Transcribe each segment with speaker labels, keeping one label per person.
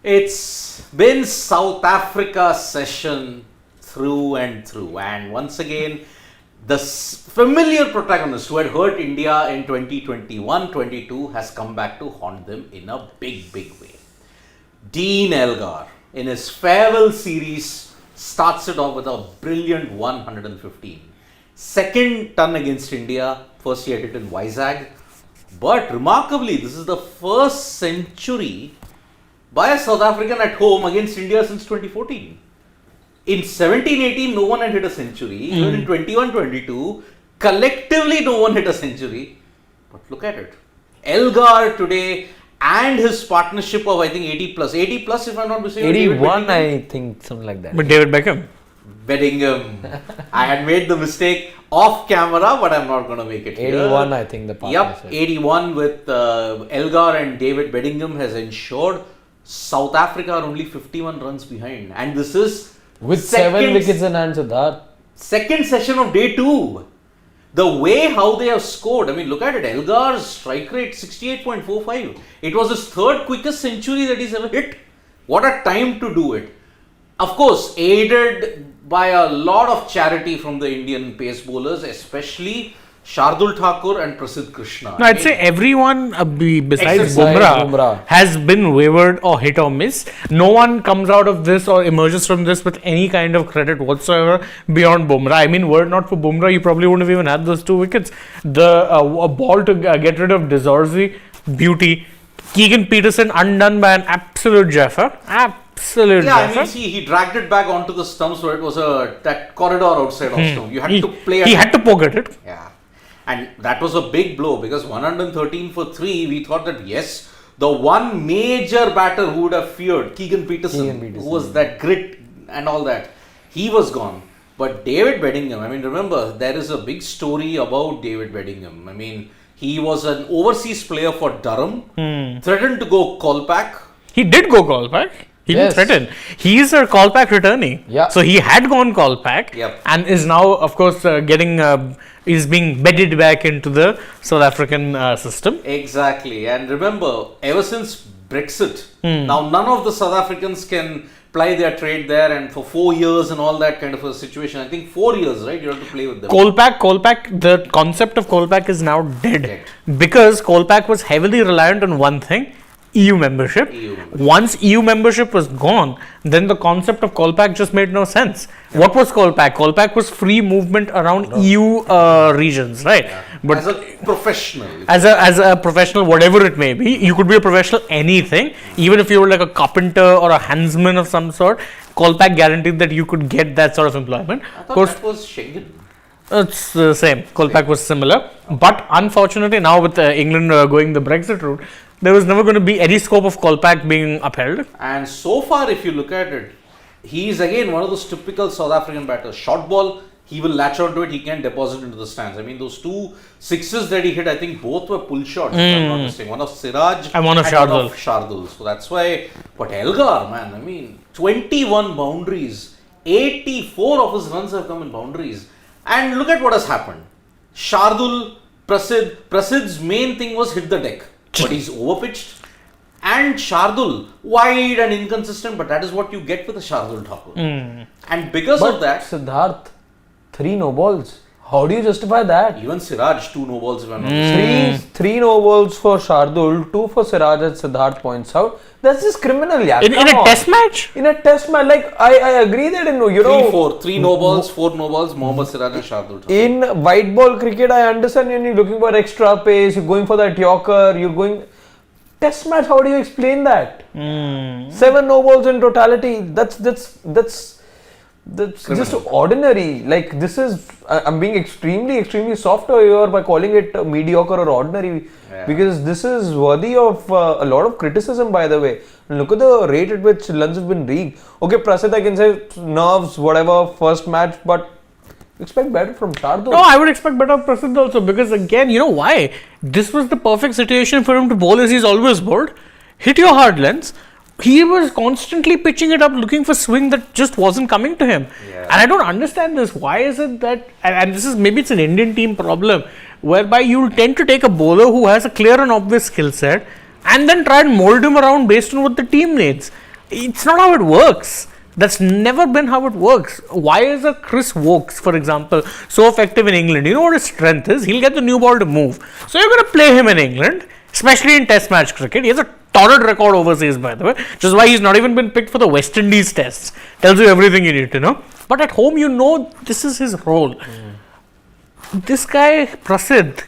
Speaker 1: It's been South Africa session through and through, and once again the familiar protagonist who had hurt India in 2021-22 has come back to haunt them in a big way. Dean Elgar in his farewell series starts it off with a brilliant 115. Second ton against India, first he had it in Vizag, but remarkably this is the first century by a South African at home against India since 2014. In 17-18, no one had hit a century. Even in 21-22, collectively no one hit a century. But look at it. Elgar today and his partnership of I think 80 plus if I'm not mistaken.
Speaker 2: 81 I think, something like that.
Speaker 3: With David Beckham.
Speaker 1: Bedingham. I had made the mistake off camera, but I'm not going to make it
Speaker 2: 81
Speaker 1: here.
Speaker 2: I think the partnership.
Speaker 1: Yep, 81 with Elgar and David Bedingham has ensured South Africa are only 51 runs behind. And this is
Speaker 2: with 7 wickets in hand, Siddharth.
Speaker 1: Second session of day 2. The way how they have scored, I mean, look at it. Elgar's strike rate 68.45. It was his third quickest century that he's ever hit. What a time to do it. Of course, aided by a lot of charity from the Indian pace bowlers, especially Shardul Thakur and Prasidh Krishna.
Speaker 3: No, I'd say everyone besides
Speaker 2: Except
Speaker 3: Bumrah has been wavered or hit or miss. No one comes out of this or emerges from this with any kind of credit whatsoever beyond Bumrah. I mean, were it not for Bumrah, you probably wouldn't have even had those 2 wickets. The a ball to get rid of Desorzi, beauty. Keegan Peterson undone by an absolute jaffer. Absolute jaffer.
Speaker 1: I mean, see, he dragged it back onto the stumps where it was that corridor outside of stump. You had to play.
Speaker 3: He had to poke at it.
Speaker 1: Yeah. And that was a big blow because 113 for 3, we thought that yes, the one major batter who would have feared, Keegan Peterson, who was that grit and all that, he was gone. But David Bedingham, I mean, remember, there is a big story about David Bedingham. I mean, he was an overseas player for Durham, threatened to go Kolpak.
Speaker 3: He did go Kolpak. He didn't threaten. He is a Kolpak returnee.
Speaker 2: Yeah.
Speaker 3: So he had gone Kolpak and is now, of course, is being bedded back into the South African system.
Speaker 1: Exactly. And remember, ever since Brexit, now none of the South Africans can ply their trade there, and for 4 years and all that kind of a situation. I think 4 years, right? You have to play with them.
Speaker 3: Kolpak, the concept of Kolpak is now dead. Because Kolpak was heavily reliant on one thing. EU membership. Once EU membership was gone, then the concept of Kolpak just made no sense. What was Kolpak? Kolpak was free movement around EU regions, right? But
Speaker 1: as a professional.
Speaker 3: As a professional, whatever it may be, you could be a professional anything. Even if you were like a carpenter or a handsman of some sort, Kolpak guaranteed that you could get that sort of employment.
Speaker 1: I thought that was Schengen.
Speaker 3: It's the same. Kolpak was similar. But unfortunately, now with England going the Brexit route, there was never going to be any scope of Kolpak being upheld.
Speaker 1: And so far, if you look at it, he is again one of those typical South African batters. Short ball, he will latch onto it, he can deposit into the stands. I mean, those 2 sixes that he hit, I think both were pull shots, if I'm not mistaken. One of Siraj
Speaker 3: and one of
Speaker 1: Shardul. So that's why, but Elgar, man, I mean, 21 boundaries, 84 of his runs have come in boundaries. And look at what has happened. Shardul, Prasidh's main thing was hit the deck. But he's overpitched. And Shardul, wide and inconsistent, but that is what you get with a Shardul Thakur. And because of that,
Speaker 2: Siddharth, 3 no balls. How do you justify that?
Speaker 1: Even Siraj, 2 no balls if I'm not mistaken.
Speaker 2: 3 no balls for Shardul, 2 for Siraj, as Siddharth points out. That's just criminal, yeah.
Speaker 3: In a test match?
Speaker 2: In a test match, like I agree that in
Speaker 1: 3 no balls, 4 no balls, Mohammad Siraj and Shardul Thakur.
Speaker 2: In white ball cricket, I understand when you're looking for extra pace, you're going for that Yorker, you're going. Test match, how do you explain that? 7 no balls in totality. That's just ordinary. Like, this is, I'm being extremely soft here by calling it mediocre or ordinary, because this is worthy of a lot of criticism, by the way. Look at the rate at which runs have been rigged. Okay, Prasidh, I can say nerves, whatever, first match, but expect better from Shardul.
Speaker 3: No, I would expect better of Prasidh also, because again, you know why? This was the perfect situation for him to bowl as he's always bowled. Hit your hard lengths. He was constantly pitching it up, looking for swing that just wasn't coming to him. And I don't understand this. Why is it that, and this is, maybe it's an Indian team problem, whereby you tend to take a bowler who has a clear and obvious skill set and then try and mold him around based on what the team needs. It's not how it works. That's never been how it works. Why is a Chris Wokes, for example, so effective in England? You know what his strength is? He'll get the new ball to move. So you're going to play him in England, especially in Test match cricket. He has a torrid record overseas, by the way, which is why he's not even been picked for the West Indies tests. Tells you everything you need to know. But at home, you know this is his role. This guy, Prasidh,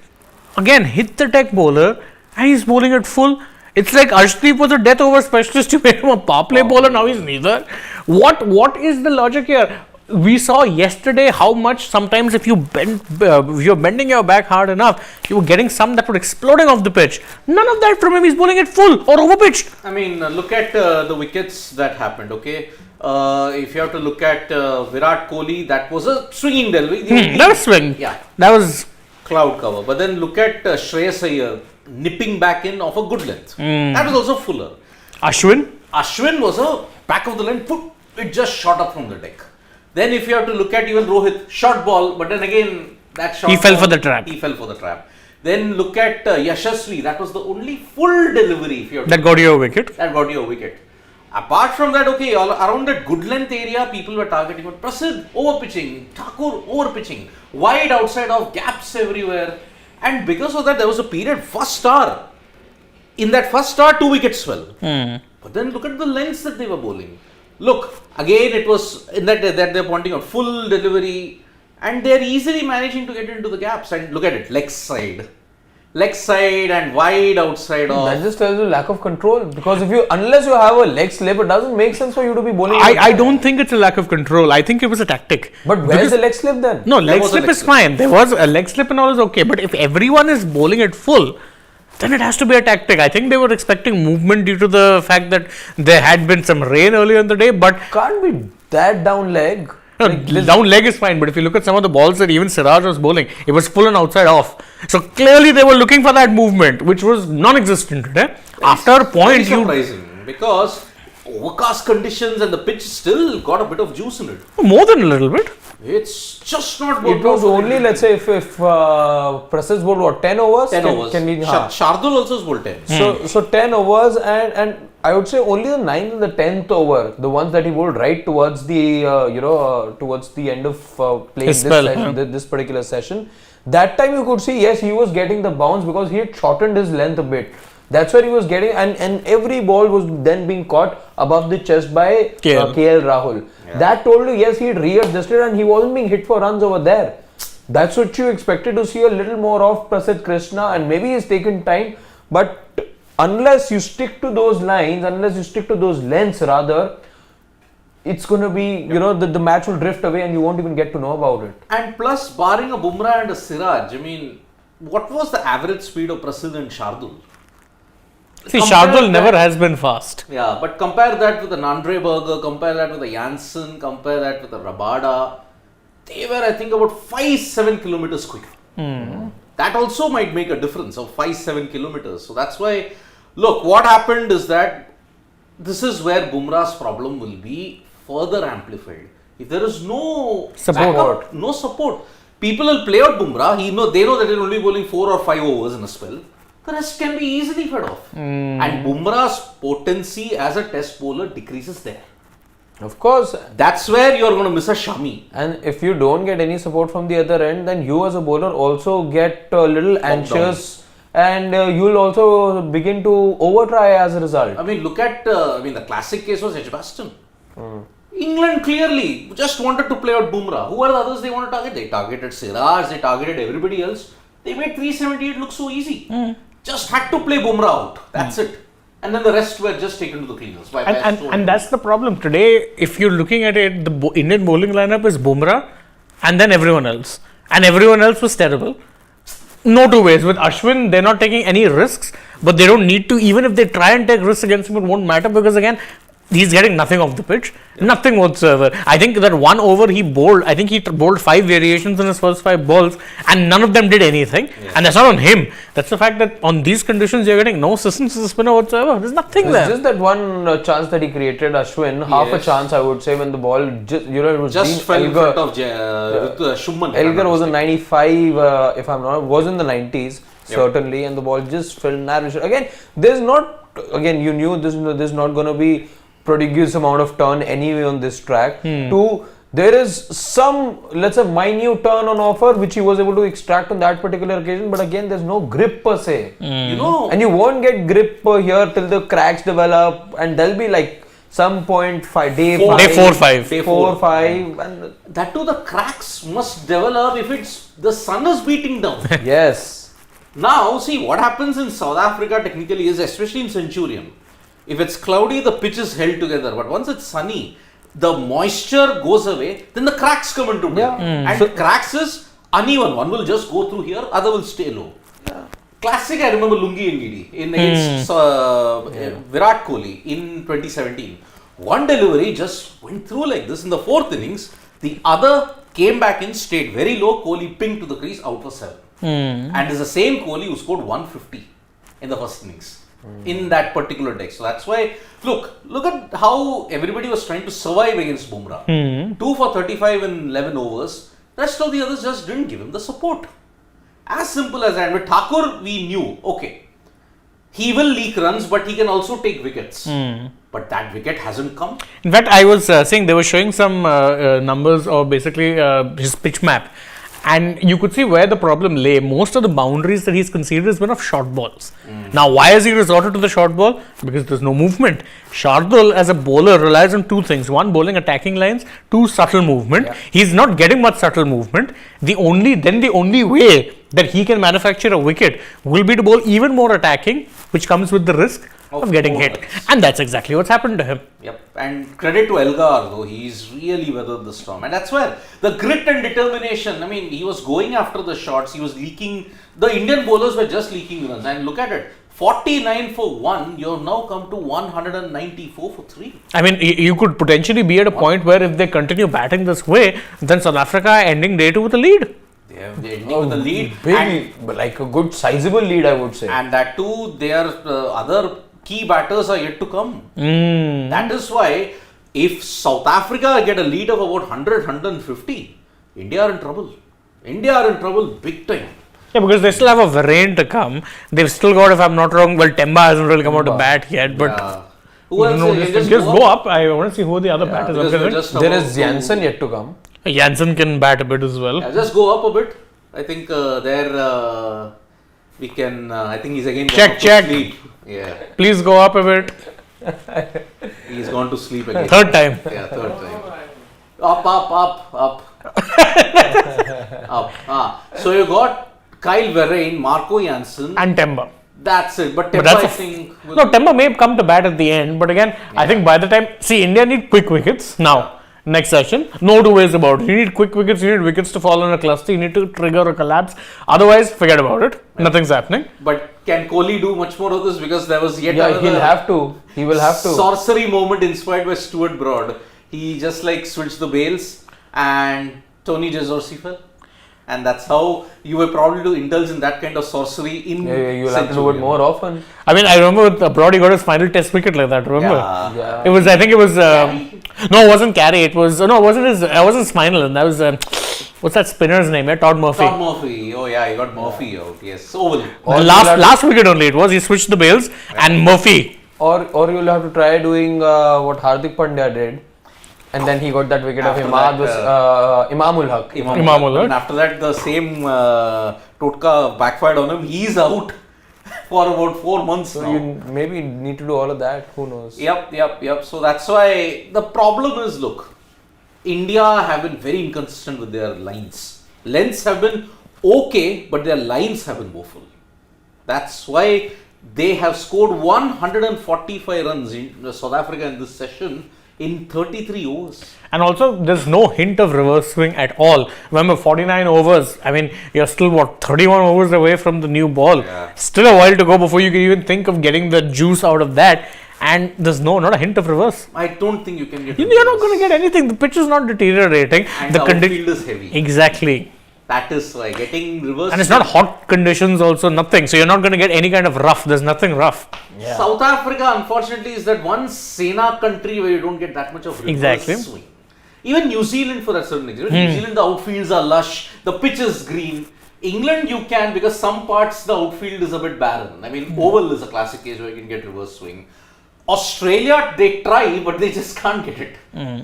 Speaker 3: again, hit the tech bowler and he's bowling it full. It's like Arshdeep was a death over specialist. You made him a power play bowler, now he's neither. What is the logic here? We saw yesterday how much sometimes if you're bending your back hard enough, you were getting some that were exploding off the pitch. None of that from him. He's bowling it full or over pitched.
Speaker 1: I mean, look at the wickets that happened, okay? If you have to look at Virat Kohli, that was a swinging delivery.
Speaker 3: That was swing.
Speaker 1: Yeah.
Speaker 3: That was
Speaker 1: cloud cover. But then look at Shreyas Iyer nipping back in of a good length. That was also fuller. Ashwin was a back of the line, it just shot up from the deck. Then if you have to look at even Rohit, short ball, but then again, that shot
Speaker 3: he fell for the trap.
Speaker 1: He fell for the trap. Then look at Yashasvi, that was the only full delivery. If you have to
Speaker 3: that got you a wicket.
Speaker 1: That got you a wicket. Apart from that, okay, all around that good length area, people were targeting, but Prasidh over pitching, Thakur over pitching, wide outside off, gaps everywhere. And because of that, there was a period, first hour. In that first hour, 2 wickets fell. But then look at the lengths that they were bowling. Look, again, it was in that they're pointing out full delivery, and they're easily managing to get into the gaps. And look at it, leg side and wide outside off.
Speaker 2: That just tells you lack of control. Because unless you have a leg slip, it doesn't make sense for you to be bowling.
Speaker 3: I don't think it's a lack of control. I think it was a tactic.
Speaker 2: But where's the leg slip then?
Speaker 3: No, leg slip is fine. There was a leg slip and all is okay. But if everyone is bowling it full, then it has to be a tactic. I think they were expecting movement due to the fact that there had been some rain earlier in the day. But
Speaker 2: can't be that down leg.
Speaker 3: No, down leg is fine, but if you look at some of the balls that even Siraj was bowling, it was full and outside off. So clearly they were looking for that movement, which was non-existent today. After a point,
Speaker 1: surprising because overcast conditions and the pitch still got a bit of juice in it.
Speaker 3: More than a little bit.
Speaker 1: It's just not.
Speaker 2: It was only, let's say, if Prasidh bowled what, 10 overs?
Speaker 1: 10 overs. Shardul also has bowled 10.
Speaker 2: So 10 overs and I would say only the 9th and the 10th over, the ones that he bowled right towards the towards the end of playing this particular session. That time you could see, yes, he was getting the bounce because he had shortened his length a bit. That's where he was getting, and every ball was then being caught above the chest by KL Rahul. Yeah. That told you, yes, he had readjusted and he wasn't being hit for runs over there. That's what you expected to see, a little more of Prasidh Krishna, and maybe he's taken time, but unless you stick to those lines, unless you stick to those lengths rather, it's going to be, the match will drift away and you won't even get to know about it.
Speaker 1: And plus, barring a Bumrah and a Siraj, I mean, what was the average speed of Prasidh and Shardul?
Speaker 3: See, Shardul never has been fast.
Speaker 1: Yeah, but compare that with the Andre Berger, compare that with the Janssen, compare that with the Rabada. They were, I think, about 5-7 kilometers quicker. That also might make a difference of 5-7 kilometers. So that's why, look, what happened is that this is where Bumrah's problem will be further amplified. If there is no support, no support, people will play out Bumrah. They know that they're only bowling 4 or 5 overs in a spell. The rest can be easily fed off. And Bumrah's potency as a test bowler decreases there.
Speaker 2: Of course.
Speaker 1: That's where you're going to miss a Shami.
Speaker 2: And if you don't get any support from the other end, then you as a bowler also get a little anxious and you'll also begin to over-try as a result.
Speaker 1: I mean, look at, the classic case was Edgbaston. England clearly just wanted to play out Bumrah. Who are the others they want to target? They targeted Siraj, they targeted everybody else. They made 378 look so easy. Just had to play Bumrah out. That's it. And then the rest were just taken to the cleaners.
Speaker 3: And that's the problem. Today, if you're looking at it, the Indian bowling lineup is Bumrah and then everyone else. And everyone else was terrible. No two ways. With Ashwin, they're not taking any risks, but they don't need to. Even if they try and take risks against him, it won't matter because again, he's getting nothing off the pitch. Nothing whatsoever. I think that one over he bowled, I think he bowled 5 variations in his first 5 balls and none of them did anything. And that's not on him. That's the fact that on these conditions you're getting no assistance as a spinner whatsoever. There's nothing there.
Speaker 2: Just that one chance that he created, Ashwin, half a chance I would say, when the ball just, it was
Speaker 1: just fell in front of Shuman.
Speaker 2: Elgar was in 95, if I'm not, was in the 90s, certainly, and the ball just fell narrow. Again, you knew this is not going to be prodigious amount of turn anyway on this track. To there is some, let's say, minute turn on offer which he was able to extract on that particular occasion, but again, there's no grip per se.
Speaker 1: You know,
Speaker 2: And you won't get grip here till the cracks develop, and there'll be like some point day 4,
Speaker 3: 5.
Speaker 1: Day
Speaker 2: 4,
Speaker 1: 4.
Speaker 2: 5, and
Speaker 1: that too, the cracks must develop if the sun is beating down.
Speaker 2: yes.
Speaker 1: Now, see what happens in South Africa technically is, especially in Centurion, if it's cloudy, the pitch is held together. But once it's sunny, the moisture goes away, then the cracks come into play.
Speaker 2: Yeah.
Speaker 1: And cracks is uneven. One will just go through here, other will stay low. Classic, I remember Lungi Ngidi in against Virat Kohli in 2017. One delivery just went through like this in the 4th innings. The other came back in, stayed very low. Kohli pinged to the crease, out for 7. And it's the same Kohli who scored 150 in the 1st innings in that particular deck. So that's why, look at how everybody was trying to survive against Bumrah. 2 for 35 in 11 overs. Rest of the others just didn't give him the support. As simple as that. And with Thakur, we knew, okay, he will leak runs, but he can also take wickets. But that wicket hasn't come.
Speaker 3: In fact, I was saying they were showing some numbers or basically his pitch map. And you could see where the problem lay. Most of the boundaries that he's conceded has been of short balls. Now, why has he resorted to the short ball? Because there's no movement. Shardul, as a bowler, relies on 2 things. 1, bowling attacking lines. 2, subtle movement. Yeah. He's not getting much subtle movement. The only way that he can manufacture a wicket will be to bowl even more attacking, which comes with the risk of getting hit. And that's exactly what's happened to him.
Speaker 1: Yep. And credit to Elgar, though, he's really weathered the storm. And that's where the grit and determination, I mean, he was going after the shots, he was leaking, the Indian bowlers were just leaking runs. And look at it, 49 for 1, you've now come to 194 for 3.
Speaker 3: I mean, you could potentially be at a point where if they continue batting this way, then South Africa are ending day 2 with a lead.
Speaker 1: They're ending with a lead.
Speaker 2: Big, like a good sizable lead, I would say.
Speaker 1: And that too, their other key batters are yet to come. That is why if South Africa get a lead of about 100, 150, India are in trouble. India are in trouble big time.
Speaker 3: Yeah, because they still have a variant to come. They've still got, if I'm not wrong, well, Temba hasn't really come out to bat yet, but
Speaker 1: who else?
Speaker 3: Just go up. I want to see who the other batters are.
Speaker 2: There is Jansen yet to come.
Speaker 3: Jansen can bat a bit as well.
Speaker 1: Just go up a bit. I think there we can. I think he's again.
Speaker 3: Check.
Speaker 1: Sleep. Yeah.
Speaker 3: Please go up a bit.
Speaker 1: He's gone to sleep again.
Speaker 3: 3rd time.
Speaker 1: Yeah, 3rd time. Up. Up. So you got Kyle Verreynne, Marco Jansen,
Speaker 3: and Temba.
Speaker 1: That's it. But Temba, I think.
Speaker 3: No, Temba may come to bat at the end, but again, I think by the time. See, India need quick wickets now. Next session, no 2 ways about it. You need quick wickets, you need wickets to fall in a cluster, you need to trigger a collapse. Otherwise, forget about it. Nothing's happening.
Speaker 1: But can Kohli do much more of this? Because there was yet
Speaker 2: another. He'll have to. He will have to.
Speaker 1: Sorcery moment inspired by Stuart Broad. He just like switched the bails and Tony Jezorsi fell. And that's how you were probably to indulge in that kind of sorcery in
Speaker 2: you'll have to do it more often.
Speaker 3: I mean, I remember with Broad, he got his final test wicket like that, remember?
Speaker 1: Yeah.
Speaker 3: It was, I think it was, no, it wasn't Carey, it was, no, it wasn't Spinal, and that was, what's that spinner's name, Todd Murphy.
Speaker 1: Todd Murphy, oh yeah, he got Murphy out, yes, oval.
Speaker 3: Last wicket only it was, he switched the bails, and Murphy.
Speaker 2: Or you'll have to try doing what Hardik Pandya did. And then he got that wicket of Imamul Haq.
Speaker 1: And after that, the same Totka backfired on him. He's out for about 4 months
Speaker 2: so
Speaker 1: now.
Speaker 2: You maybe need to do all of that. Who knows?
Speaker 1: Yep. So that's why the problem is, look, India have been very inconsistent with their lines. Lengths have been okay, but their lines have been woeful. That's why they have scored 145 runs in South Africa in this session. In 33 overs.
Speaker 3: And also, there's no hint of reverse swing at all. Remember, 49 overs. I mean, you're still, 31 overs away from the new ball.
Speaker 1: Yeah.
Speaker 3: Still a while to go before you can even think of getting the juice out of that. And there's not a hint of reverse.
Speaker 1: I don't think you can get
Speaker 3: You're not going to get anything. The pitch is not deteriorating.
Speaker 1: And the outfield is heavy.
Speaker 3: Exactly.
Speaker 1: That is why getting reverse.
Speaker 3: And it's not hot conditions also, nothing. So you're not going to get any kind of rough. There's nothing rough.
Speaker 1: Yeah. South Africa, unfortunately, is that one Sena country where you don't get that much of reverse swing. Even New Zealand for a certain extent. New Zealand, the outfields are lush. The pitch is green. England, you can, because some parts the outfield is a bit barren. I mean, Oval is a classic case where you can get reverse swing. Australia, they try, but they just can't get it.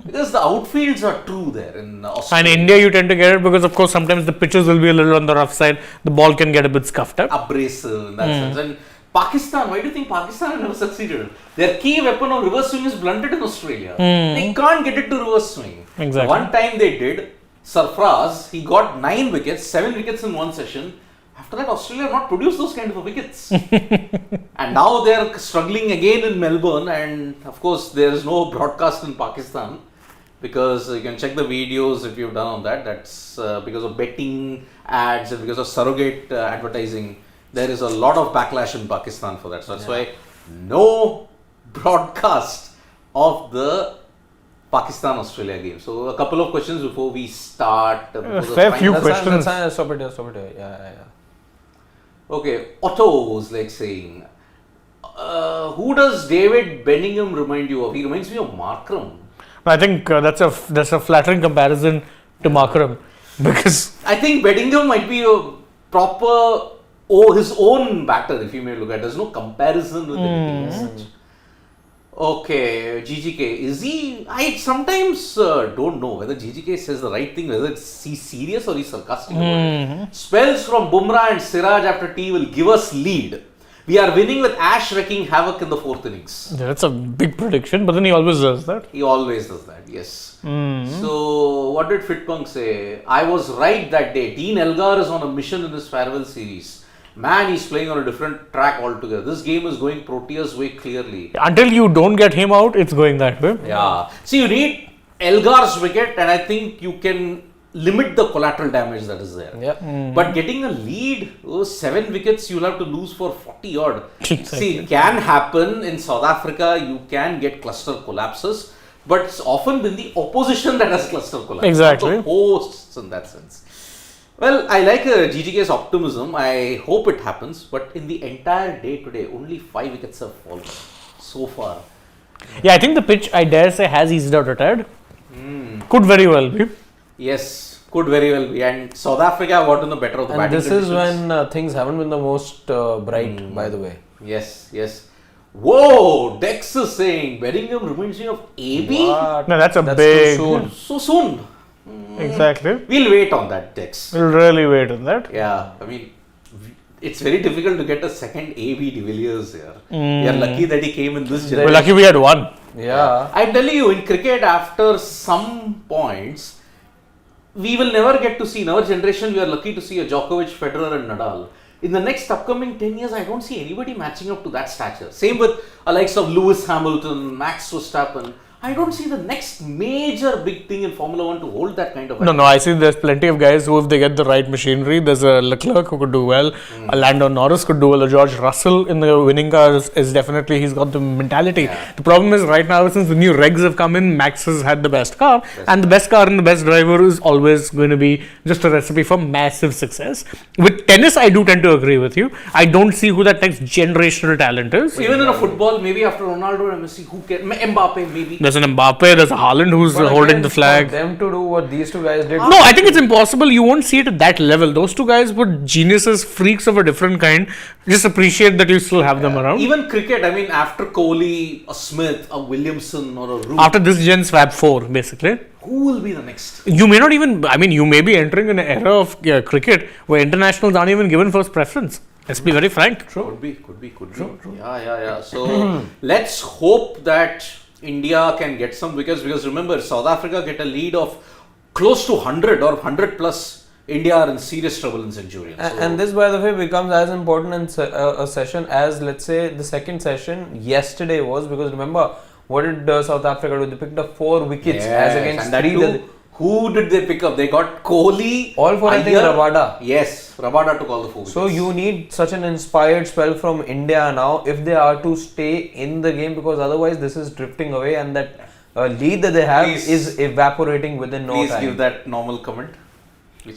Speaker 1: Because the outfields are true there in Australia.
Speaker 3: And India, you tend to get it because, of course, sometimes the pitches will be a little on the rough side. The ball can get a bit scuffed up.
Speaker 1: Abrasive in that sense. And Pakistan, why do you think Pakistan has never succeeded? Their key weapon of reverse swing is blunted in Australia. They can't get it to reverse swing.
Speaker 3: Exactly.
Speaker 1: One time they did, Sarfraz, he got 9 wickets, 7 wickets in one session. After that, Australia have not produced those kind of wickets. And now they are struggling again in Melbourne. And of course, there is no broadcast in Pakistan. Because you can check the videos if you've done on that. That's because of betting ads and because of surrogate advertising. There is a lot of backlash in Pakistan for that. So that's why no broadcast of the Pakistan-Australia game. So a couple of questions before we start.
Speaker 3: Fair few questions.
Speaker 2: Stop it here. Yeah.
Speaker 1: Okay, Otto was like saying, who does David Bellingham remind you of? He reminds me of Markram.
Speaker 3: I think that's a flattering comparison to Markram because
Speaker 1: I think Bellingham might be a proper his own batter, if you may look at it. There's no comparison with anything as such. Okay, GGK. Is he? I sometimes don't know whether GGK says the right thing, whether he's serious or he's sarcastic about it. Spells from Bumrah and Siraj after tea will give us lead. We are winning with Ash wrecking havoc in the 4th innings.
Speaker 3: yeah, that's a big prediction, but then he always does that.
Speaker 1: He always does that, yes. So, what did Fitpunk say? I was right that day. Dean Elgar is on a mission in his farewell series. Man, he's playing on a different track altogether. This game is going Proteas' way clearly.
Speaker 3: Until you don't get him out, it's going that way.
Speaker 1: Yeah. See, you need Elgar's wicket, and I think you can limit the collateral damage that is there.
Speaker 2: Yeah.
Speaker 1: But getting a lead, 7 wickets you'll have to lose for 40 odd. See, it can happen in South Africa. You can get cluster collapses, but it's often been the opposition that has cluster collapses.
Speaker 3: Exactly.
Speaker 1: Not the hosts in that sense. Well, I like GGK's optimism. I hope it happens. But in the entire day today, only 5 wickets have fallen so far.
Speaker 3: Yeah, I think the pitch, I dare say, has eased out a tad. Could very well be.
Speaker 1: Yes, could very well be. And South Africa have gotten the better of the
Speaker 2: And
Speaker 1: batting
Speaker 2: this is
Speaker 1: conditions.
Speaker 2: when things haven't been the most bright, by the way.
Speaker 1: Yes. Whoa, Dex is saying Bellingham reminds me of AB.
Speaker 3: No, that's
Speaker 2: Too
Speaker 3: big.
Speaker 2: soon.
Speaker 1: So soon.
Speaker 3: Exactly.
Speaker 1: We'll wait on that, Dex.
Speaker 3: We'll really wait on that.
Speaker 1: Yeah, I mean, it's very difficult to get a second AB de Villiers here. We are lucky that he came in this
Speaker 3: We're
Speaker 1: generation.
Speaker 3: lucky we had one.
Speaker 2: Yeah.
Speaker 1: I tell you, in cricket, after some points, we will never get to see, in our generation, we are lucky to see a Djokovic, Federer and Nadal. In the next upcoming 10 years, I don't see anybody matching up to that stature. Same with the likes of Lewis Hamilton, Max Verstappen. I don't see the next major big thing in Formula 1 to hold that kind of...
Speaker 3: No, I see there's plenty of guys who, if they get the right machinery, there's a Leclerc who could do well, a Lando Norris could do well, a George Russell in the winning cars is definitely, he's got the mentality.
Speaker 1: Yeah.
Speaker 3: The problem is right now, since the new regs have come in, Max has had the best car, and the best car and the best driver is always going to be just a recipe for massive success. With tennis, I do tend to agree with you. I don't see who that next generational talent is.
Speaker 1: Even in a football, maybe after Ronaldo and Messi, who can... Mbappe, maybe.
Speaker 3: There's an Mbappe, there's a Haaland who's
Speaker 2: But
Speaker 3: holding
Speaker 2: again,
Speaker 3: the flag.
Speaker 2: For them to do what these two guys did.
Speaker 3: No, I think it's impossible. You won't see it at that level. Those two guys were geniuses, freaks of a different kind. Just appreciate that you still have them around.
Speaker 1: Even cricket, I mean, after Kohli, a Smith, a Williamson or a Root,
Speaker 3: After this gen's Fab 4, basically.
Speaker 1: who will be the next?
Speaker 3: You may not even, I mean, you may be entering an era of cricket where internationals aren't even given first preference. Let's be very frank.
Speaker 1: Could be. True. Yeah. So, let's hope that India can get some wickets, because remember, South Africa get a lead of close to 100 or 100 plus. India are in serious trouble in Centurion.
Speaker 2: And this, by the way, becomes as important in a session as, let's say, the second session yesterday was, because remember, what did South Africa do? They picked up 4 wickets as against
Speaker 1: and that
Speaker 2: 3.
Speaker 1: too, who did they pick up? They got Kohli.
Speaker 2: All for, I think,
Speaker 1: Iyer.
Speaker 2: Rabada.
Speaker 1: Yes, Rabada took all the 4 wickets.
Speaker 2: So you need such an inspired spell from India now if they are to stay in the game, because otherwise this is drifting away and that lead that they have is evaporating within no
Speaker 1: Please
Speaker 2: time.
Speaker 1: give that normal comment.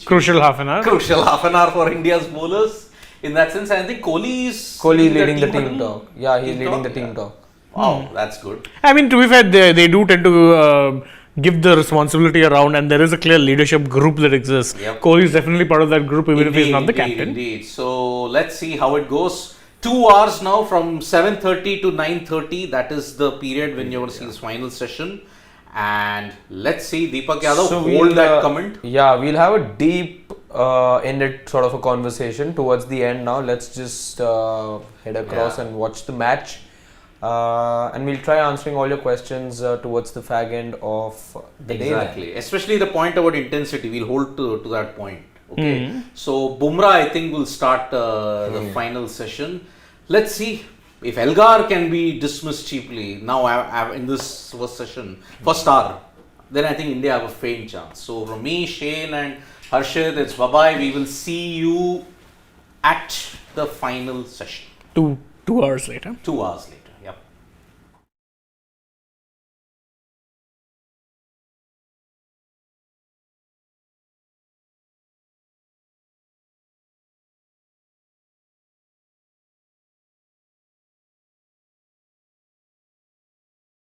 Speaker 3: Crucial half an hour.
Speaker 1: Crucial half an hour for India's bowlers. In that sense, I think Kohli is
Speaker 2: leading the team talk. Yeah, he's leading the team
Speaker 1: Yeah.
Speaker 2: talk.
Speaker 1: Wow, that's good.
Speaker 3: I mean, to be fair, they do tend to give the responsibility around, and there is a clear leadership group that exists.
Speaker 1: Yep.
Speaker 3: Kohli is definitely part of that group, even if he's not the captain.
Speaker 1: Indeed. So let's see how it goes. 2 hours now from 7:30 to 9:30. That is the period when you're going to see this final session. And let's see, Deepak Yadav, hold that comment.
Speaker 2: Yeah, we'll have a deep ended sort of a conversation towards the end now. Let's just head across and watch the match. And we'll try answering all your questions towards the fag end of the day.
Speaker 1: Exactly. Especially the point about intensity. We'll hold to that point. Okay. So Bumrah, I think, will start the final session. Let's see if Elgar can be dismissed cheaply now in this first hour, then I think India have a faint chance. So from me, Shane and Harshit, it's bye-bye. We will see you at the final session.
Speaker 3: 2 hours later.
Speaker 1: 2 hours later.